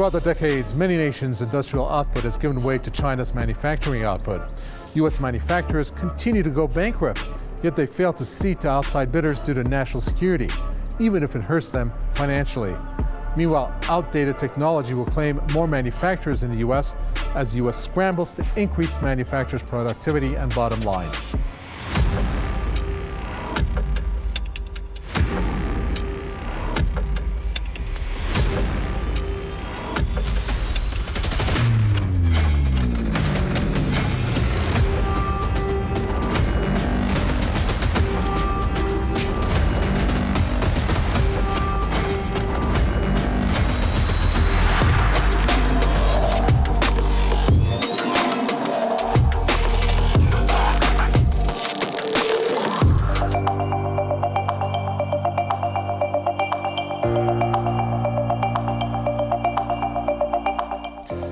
Throughout the decades, many nations' industrial output has given way to China's manufacturing output. U.S. manufacturers continue to go bankrupt, yet they fail to cede to outside bidders due to national security, even if it hurts them financially. Meanwhile, outdated technology will claim more manufacturers in the U.S. as the U.S. scrambles to increase manufacturers' productivity and bottom line.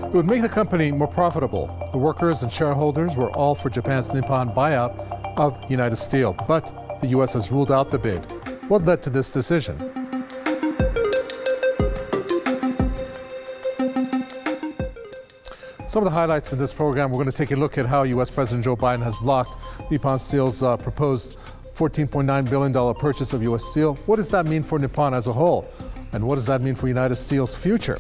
It would make the company more profitable. The workers and shareholders were all for Japan's Nippon buyout of United Steel, but the U.S. has ruled out the bid. What led to this decision? Some of the highlights in this program, we're going to take a look at how U.S. President Joe Biden has blocked Nippon Steel's proposed $14.9 billion purchase of U.S. Steel. What does that mean for Nippon as a whole? And what does that mean for United Steel's future?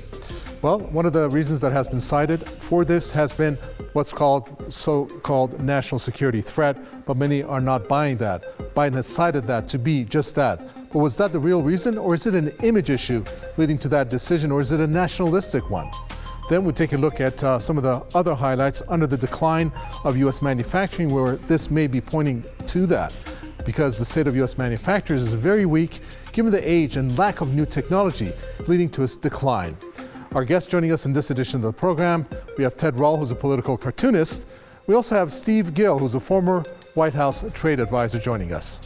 Well, one of the reasons that has been cited for this has been what's called so-called national security threat, but many are not buying that. Biden has cited that to be just that. But was that the real reason, or is it an image issue leading to that decision, or is it a nationalistic one? Then we take a look at some of the other highlights under the decline of U.S. manufacturing, where this may be pointing to that, because the state of U.S. manufacturers is very weak, given the age and lack of new technology, leading to its decline. Our guest joining us in this edition of the program, we have Ted Rall, who's a political cartoonist. We also have Steve Gill, who's a former White House trade advisor, joining us.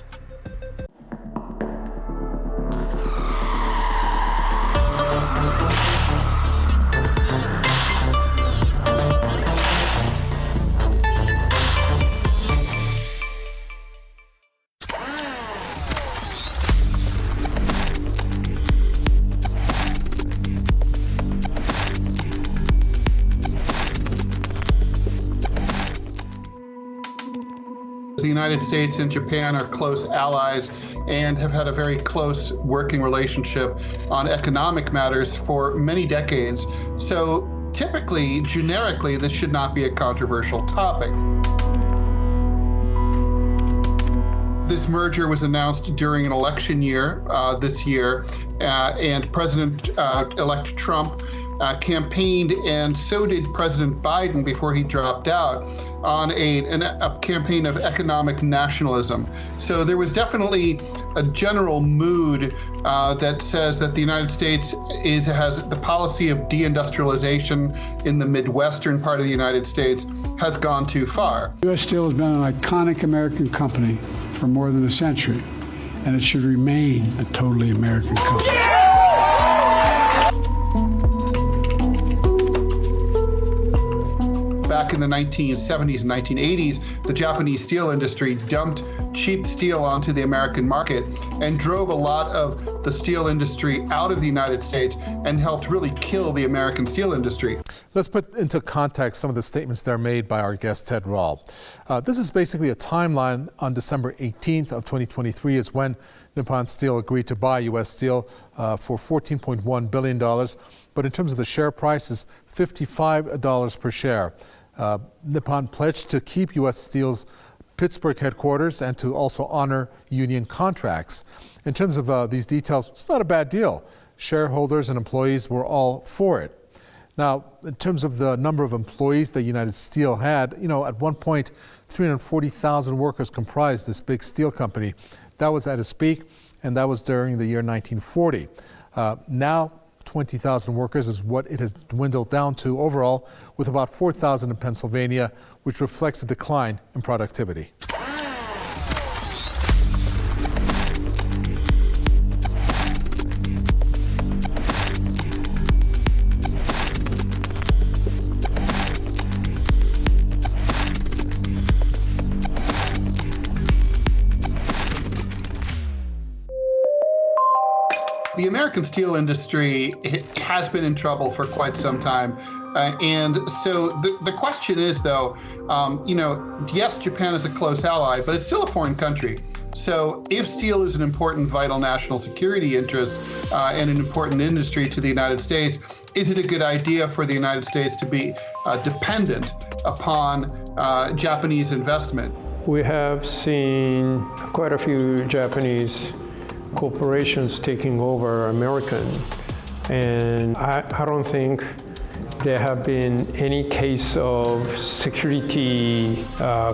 The United States and Japan are close allies and have had a very close working relationship on economic matters for many decades. So typically, generically, this should not be a controversial topic. This merger was announced during an election year this year, and President-elect Trump campaigned, and so did President Biden before he dropped out, on a campaign of economic nationalism. So there was definitely a general mood that says that the United States has the policy of deindustrialization in the Midwestern part of the United States has gone too far. U.S. Steel has been an iconic American company for more than a century, and it should remain a totally American company. Back in the 1970s and 1980s, the Japanese steel industry dumped cheap steel onto the American market and drove a lot of the steel industry out of the United States and helped really kill the American steel industry. Let's put into context some of the statements that are made by our guest, Ted Rall. This is basically a timeline. On December 18th of 2023 is when Nippon Steel agreed to buy U.S. Steel for $14.1 billion. But in terms of the share price, is $55 per share. Nippon pledged to keep U.S. Steel's Pittsburgh headquarters and to also honor union contracts. In terms of these details, it's not a bad deal. Shareholders and employees were all for it. Now, in terms of the number of employees that United Steel had, at one point, 340,000 workers comprised this big steel company. That was at its peak, and that was during the year 1940. Now, 20,000 workers is what it has dwindled down to overall, with about 4,000 in Pennsylvania, which reflects a decline in productivity. The American steel industry has been in trouble for quite some time. And so the question is, though, yes, Japan is a close ally, but it's still a foreign country. So if steel is an important, vital national security interest and an important industry to the United States, is it a good idea for the United States to be dependent upon Japanese investment? We have seen quite a few Japanese corporations taking over American, and I don't think there have been any case of security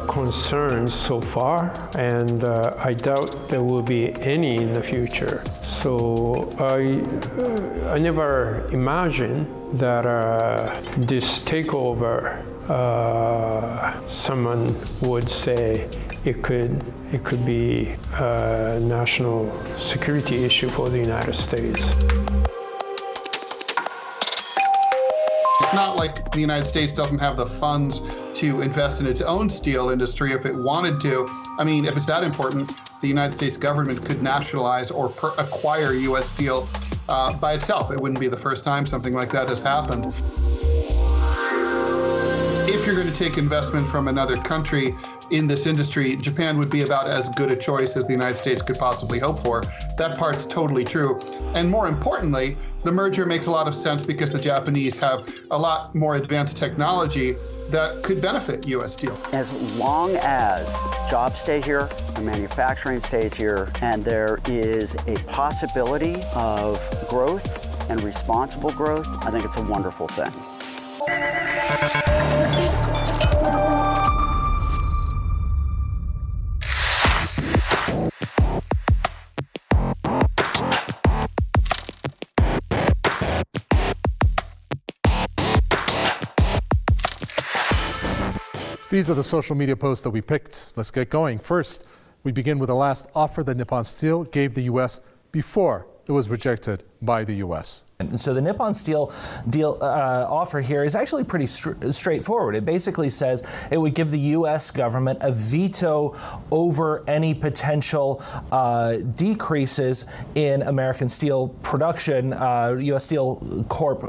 concerns so far, and I doubt there will be any in the future. So I never imagined that this takeover, someone would say it could be a national security issue for the United States. It's not like the United States doesn't have the funds to invest in its own steel industry if it wanted to. I mean, if it's that important, the United States government could nationalize or acquire U.S. steel by itself. It wouldn't be the first time something like that has happened. If you're going to take investment from another country in this industry, Japan would be about as good a choice as the United States could possibly hope for. That part's totally true. And more importantly, the merger makes a lot of sense because the Japanese have a lot more advanced technology that could benefit U.S. steel. As long as jobs stay here, the manufacturing stays here, and there is a possibility of growth and responsible growth, I think it's a wonderful thing. These are the social media posts that we picked. Let's get going. First, we begin with the last offer that Nippon Steel gave the U.S. before it was rejected by the U.S. And so the Nippon Steel deal offer here is actually pretty straightforward. It basically says it would give the U.S. government a veto over any potential decreases in American steel production, U.S. Steel Corp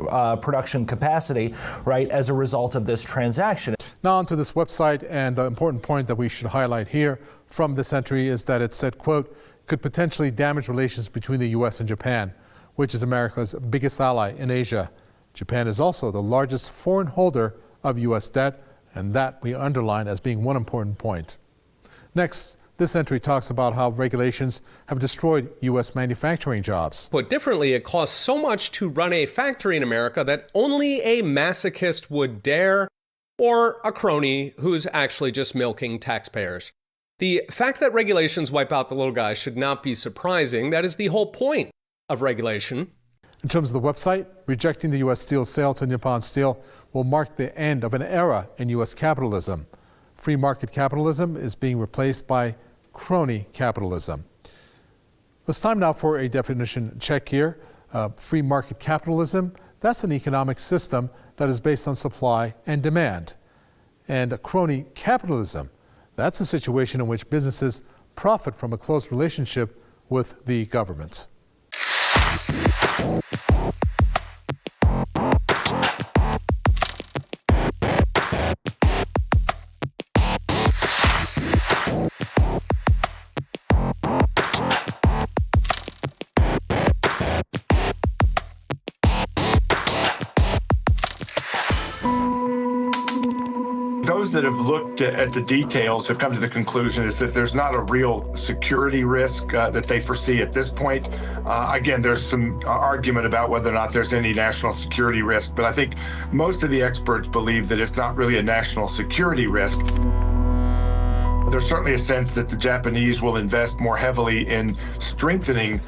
production capacity, right, as a result of this transaction. Now onto this website, and the important point that we should highlight here from this entry is that it said, quote, could potentially damage relations between the U.S. and Japan, which is America's biggest ally in Asia. Japan is also the largest foreign holder of U.S. debt, and that we underline as being one important point. Next, this entry talks about how regulations have destroyed U.S. manufacturing jobs. Put differently, it costs so much to run a factory in America that only a masochist would dare, or a crony who's actually just milking taxpayers. The fact that regulations wipe out the little guy should not be surprising. That is the whole point of regulation. In terms of the website, rejecting the U.S. Steel sale to Nippon Steel will mark the end of an era in U.S. capitalism. Free market capitalism is being replaced by crony capitalism. It's time now for a definition check here. Free market capitalism, that's an economic system that is based on supply and demand. And a crony capitalism, that's a situation in which businesses profit from a close relationship with the government. Those that have looked at the details have come to the conclusion is that there's not a real security risk that they foresee at this point. Again, there's some argument about whether or not there's any national security risk, but I think most of the experts believe that it's not really a national security risk. There's certainly a sense that the Japanese will invest more heavily in strengthening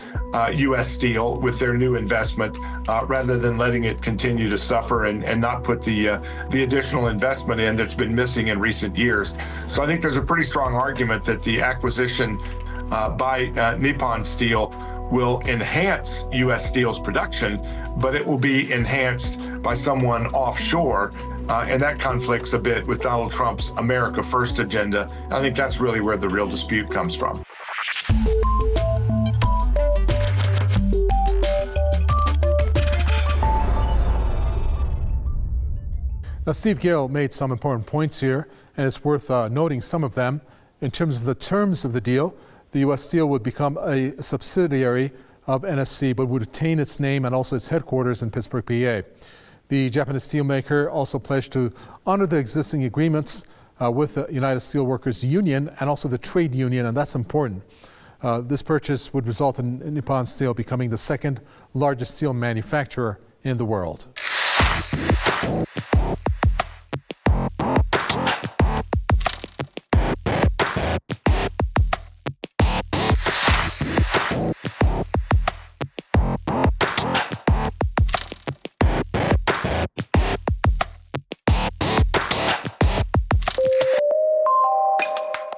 U.S. steel with their new investment rather than letting it continue to suffer and not put the additional investment in that's been missing in recent years. So I think there's a pretty strong argument that the acquisition by Nippon Steel will enhance U.S. Steel's production, but it will be enhanced by someone offshore. And that conflicts a bit with Donald Trump's America First agenda. I think that's really where the real dispute comes from. Now, Steve Gill made some important points here, and it's worth noting some of them. In terms of the terms of the deal, the U.S. Steel would become a subsidiary of NSC, but would retain its name and also its headquarters in Pittsburgh, PA. The Japanese steelmaker also pledged to honor the existing agreements with the United Steelworkers Union and also the trade union, and that's important. This purchase would result in Nippon Steel becoming the second largest steel manufacturer in the world.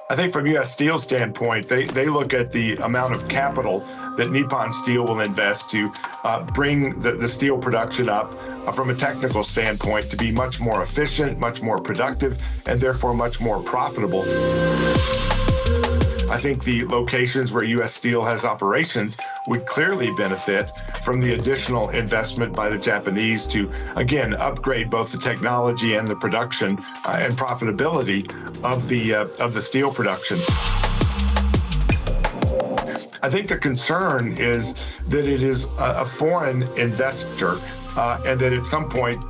I think from U.S. Steel's standpoint, they look at the amount of capital that Nippon Steel will invest to bring the steel production up from a technical standpoint to be much more efficient, much more productive, and therefore much more profitable. I think the locations where U.S. Steel has operations would clearly benefit from the additional investment by the Japanese to, again, upgrade both the technology and the production and profitability of the steel production. I think the concern is that it is a foreign investor and that at some point,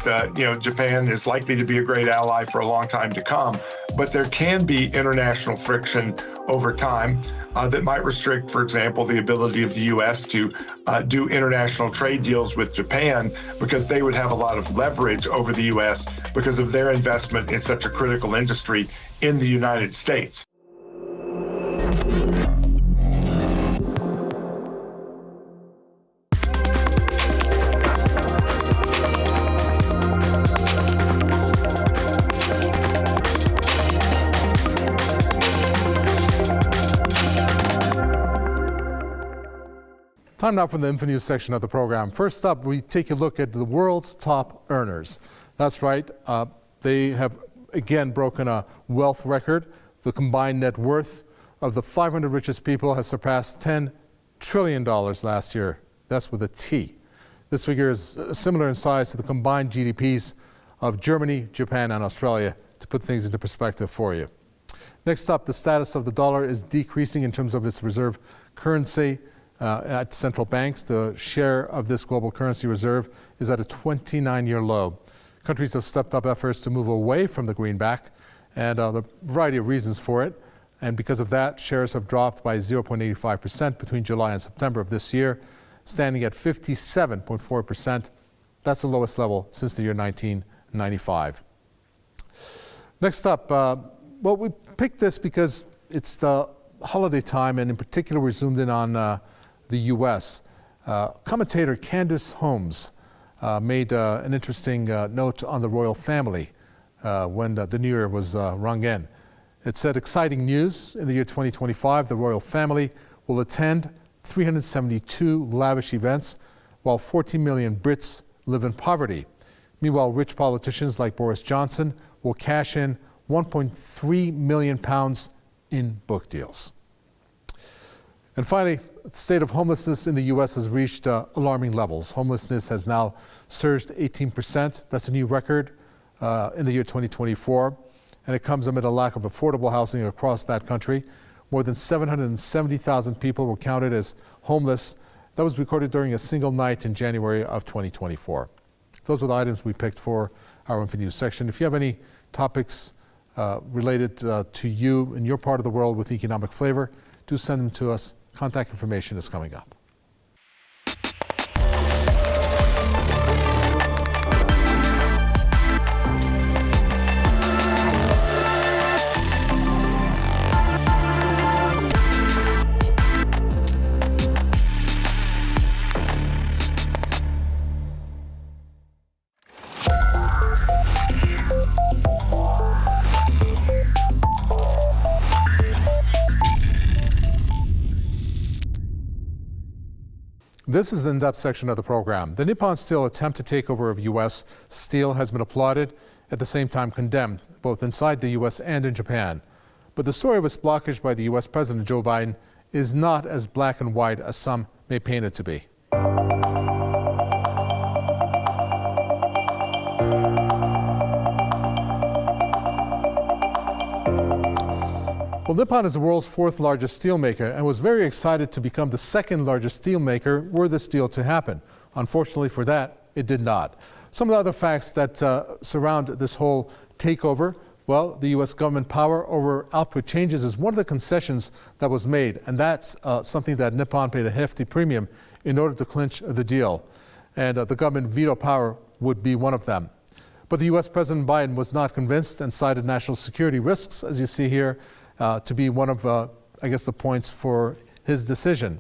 Japan is likely to be a great ally for a long time to come, but there can be international friction over time that might restrict, for example, the ability of the U.S. to do international trade deals with Japan because they would have a lot of leverage over the U.S. because of their investment in such a critical industry in the United States. Time now for the InfoNews section of the program. First up, we take a look at the world's top earners. That's right, they have again broken a wealth record. The combined net worth of the 500 richest people has surpassed $10 trillion last year. That's with a T. This figure is similar in size to the combined GDPs of Germany, Japan, and Australia, to put things into perspective for you. Next up, the status of the dollar is decreasing in terms of its reserve currency. At central banks, the share of this global currency reserve is at a 29-year low. Countries have stepped up efforts to move away from the greenback, and a variety of reasons for it. And because of that, shares have dropped by 0.85% between July and September of this year, standing at 57.4%. That's the lowest level since the year 1995. Next up, well, we picked this because it's the holiday time, and in particular, we zoomed in on the U.S. Commentator Candace Holmes made an interesting note on the royal family when the new year was rung in. It said, exciting news, in the year 2025, the royal family will attend 372 lavish events, while 14 million Brits live in poverty. Meanwhile, rich politicians like Boris Johnson will cash in £1.3 million in book deals. And finally, the state of homelessness in the U.S. has reached alarming levels. Homelessness has now surged 18%. That's a new record in the year 2024. And it comes amid a lack of affordable housing across that country. More than 770,000 people were counted as homeless. That was recorded during a single night in January of 2024. Those were the items we picked for our InfoNews section. If you have any topics related to you in your part of the world with economic flavor, do send them to us. Contact information is coming up. This is the in-depth section of the program. The Nippon Steel attempt to take over of U.S. Steel has been applauded, at the same time condemned, both inside the U.S. and in Japan. But the story of its blockage by the U.S. President Joe Biden is not as black and white as some may paint it to be. Well, Nippon is the world's fourth largest steelmaker and was very excited to become the second largest steelmaker were this deal to happen. Unfortunately for that, it did not. Some of the other facts that surround this whole takeover, well, the U.S. government power over output changes is one of the concessions that was made, and that's something that Nippon paid a hefty premium in order to clinch the deal. And the government veto power would be one of them. But the U.S. President Biden was not convinced and cited national security risks, as you see here, to be one of, I guess, the points for his decision.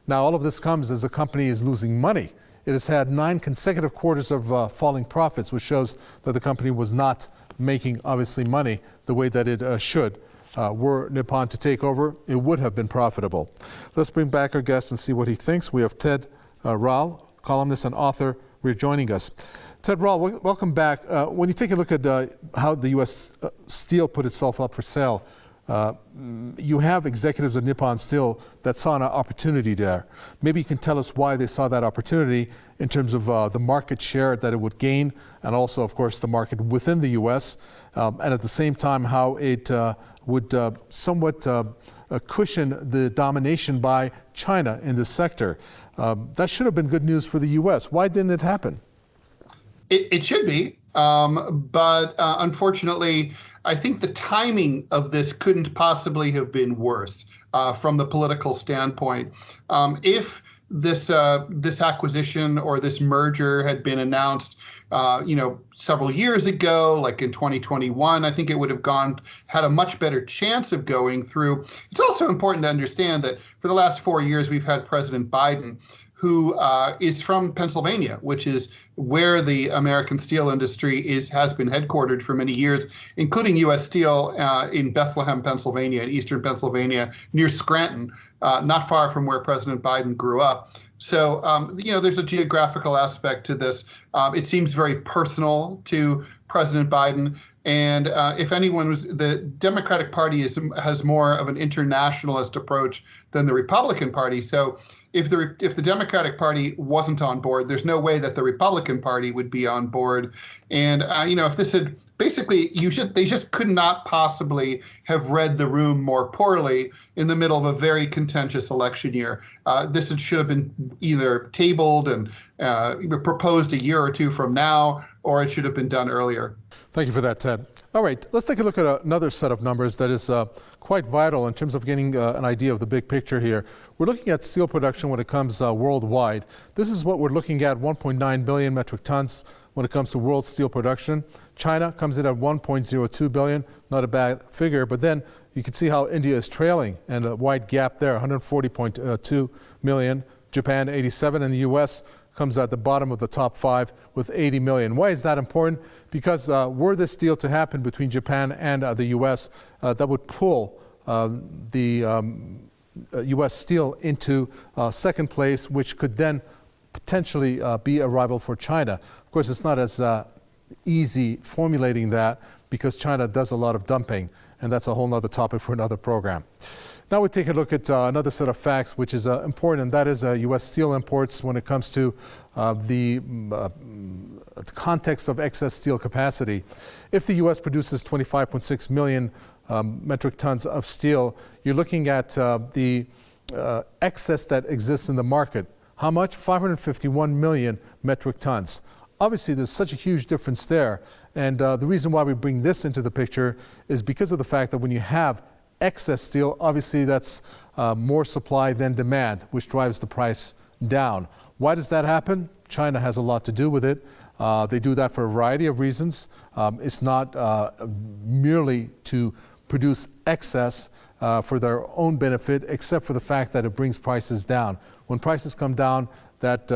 Now, all of this comes as the company is losing money. It has had 9 consecutive quarters of falling profits, which shows that the company was not making, obviously, money the way that it should. Were Nippon to take over, it would have been profitable. Let's bring back our guest and see what he thinks. We have Ted Rall, columnist and author, rejoining us. Ted Rall, welcome back. When you take a look at how the U.S. Steel put itself up for sale, you have executives of Nippon Steel that saw an opportunity there. Maybe you can tell us why they saw that opportunity in terms of the market share that it would gain, and also, of course, the market within the U.S., and at the same time how it would somewhat cushion the domination by China in this sector. That should have been good news for the U.S. Why didn't it happen? It should be, but unfortunately, I think the timing of this couldn't possibly have been worse from the political standpoint. If this acquisition or this merger had been announced, several years ago, like in 2021, I think it would have had a much better chance of going through. It's also important to understand that for the last 4 years, we've had President Biden, who is from Pennsylvania, which is where the American steel industry has been headquartered for many years, including U.S. Steel in Bethlehem, Pennsylvania, in eastern Pennsylvania, near Scranton, not far from where President Biden grew up. So, there's a geographical aspect to this. It seems very personal to President Biden. And if anyone the Democratic Party has more of an internationalist approach than the Republican Party. So if the Democratic Party wasn't on board, there's no way that the Republican Party would be on board. And if this had basically, they just could not possibly have read the room more poorly in the middle of a very contentious election year. This should have been either tabled and proposed a year or two from now, or it should have been done earlier. Thank you for that, Ted. All right, let's take a look at another set of numbers that is quite vital in terms of getting an idea of the big picture here. We're looking at steel production when it comes worldwide. This is what we're looking at, 1.9 billion metric tons when it comes to world steel production. China comes in at 1.02 billion, not a bad figure, but then you can see how India is trailing and a wide gap there, 140.2 million, Japan 87, and the US comes at the bottom of the top 5 with 80 million. Why is that important? Because were this deal to happen between Japan and the US, that would pull the US Steel into second place, which could then potentially be a rival for China. Of course, it's not as easy formulating that because China does a lot of dumping, and that's a whole other topic for another program. Now we take a look at another set of facts which is important, and that is U.S. steel imports when it comes to the context of excess steel capacity. If the U.S. produces 25.6 million metric tons of steel, you're looking at the excess that exists in the market. How much? 551 million metric tons. Obviously, there's such a huge difference there. And the reason why we bring this into the picture is because of the fact that when you have excess steel, obviously that's more supply than demand, which drives the price down. Why does that happen? China has a lot to do with it. They do that for a variety of reasons. It's not merely to produce excess for their own benefit, except for the fact that it brings prices down. When prices come down, that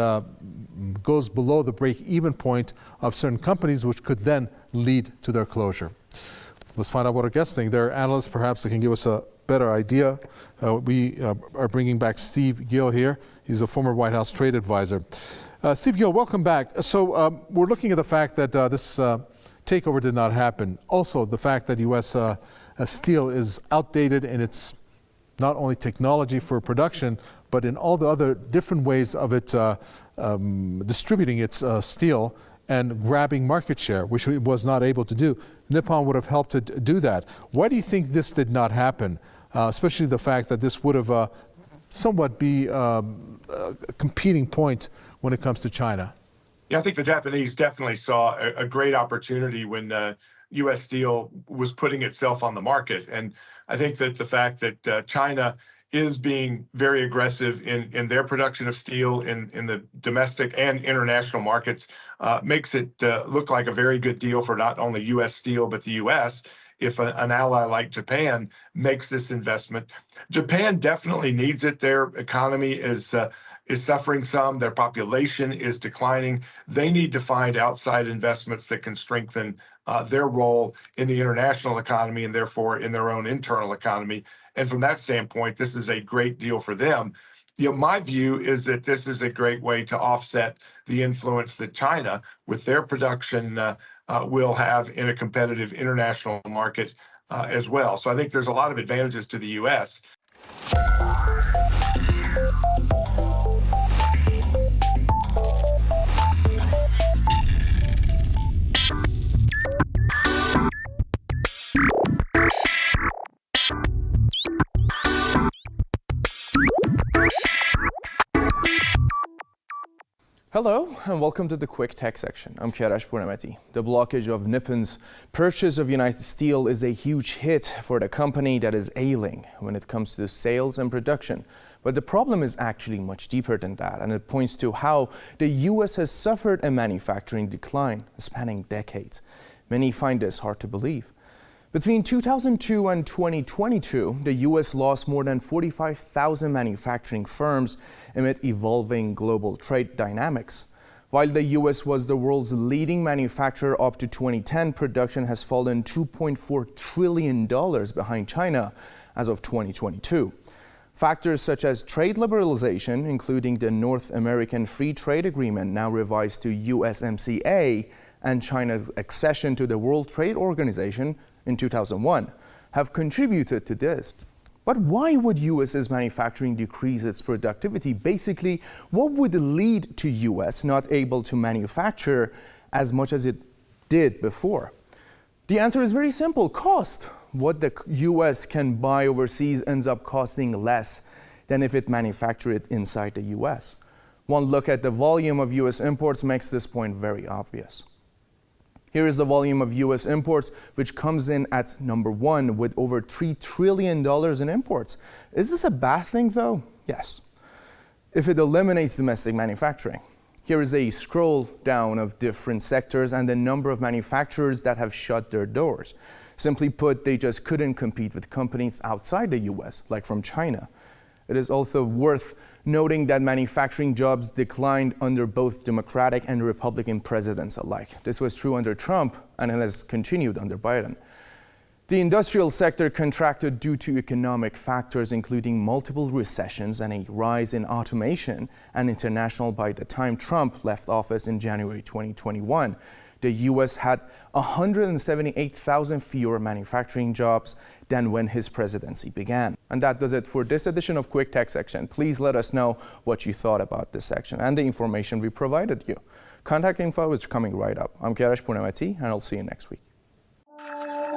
goes below the break-even point of certain companies, which could then lead to their closure. Let's find out what our guests think. There are analysts, perhaps, that can give us a better idea. We are bringing back Steve Gill here. He's a former White House trade advisor. Steve Gill, welcome back. So we're looking at the fact that this takeover did not happen. Also, the fact that U.S. Steel is outdated in its not only technology for production, but in all the other different ways of it distributing its steel and grabbing market share, which it was not able to do. Nippon would have helped to do that. Why do you think this did not happen? Especially the fact that this would have somewhat be a competing point when it comes to China. Yeah, I think the Japanese definitely saw a great opportunity when U.S. Steel was putting itself on the market. And I think that the fact that China is being very aggressive in their production of steel in the domestic and international markets makes it look like a very good deal for not only U.S. Steel, but the U.S. if an ally like Japan makes this investment. Japan definitely needs it. Their economy is suffering some. Their population is declining. They need to find outside investments that can strengthen their role in the international economy and therefore in their own internal economy. And from that standpoint, this is a great deal for them. You know, my view is that this is a great way to offset the influence that China, with their production, will have in a competitive international market as well. So I think there's a lot of advantages to the U.S. Hello and welcome to the Quick Tech section. I'm Kiarash Purnamati. The blockage of Nippon's purchase of United Steel is a huge hit for the company that is ailing when it comes to sales and production. But the problem is actually much deeper than that, and it points to how the U.S. has suffered a manufacturing decline spanning decades. Many find this hard to believe. Between 2002 and 2022, the U.S. lost more than 45,000 manufacturing firms amid evolving global trade dynamics. While the U.S. was the world's leading manufacturer up to 2010, production has fallen $2.4 trillion behind China as of 2022. Factors such as trade liberalization, including the North American Free Trade Agreement, now revised to USMCA, and China's accession to the World Trade Organization in 2001 have contributed to this. But why would U.S.'s manufacturing decrease its productivity? Basically, what would lead to U.S. not able to manufacture as much as it did before? The answer is very simple: cost. What the U.S. can buy overseas ends up costing less than if it manufactured it inside the U.S. One look at the volume of U.S. imports makes this point very obvious. Here is the volume of U.S. imports, which comes in at number one with over $3 trillion in imports. Is this a bad thing, though? Yes, if it eliminates domestic manufacturing. Here is a scroll down of different sectors and the number of manufacturers that have shut their doors. Simply put, they just couldn't compete with companies outside the U.S., like from China. It is also worth noting that manufacturing jobs declined under both Democratic and Republican presidents alike. This was true under Trump, and it has continued under Biden. The industrial sector contracted due to economic factors, including multiple recessions and a rise in automation and international. By the time Trump left office in January 2021, the U.S. had 178,000 fewer manufacturing jobs than when his presidency began. And that does it for this edition of Quick Tech Section. Please let us know what you thought about this section and the information we provided you. Contact info is coming right up. I'm Kiarash Purnamati, and I'll see you next week.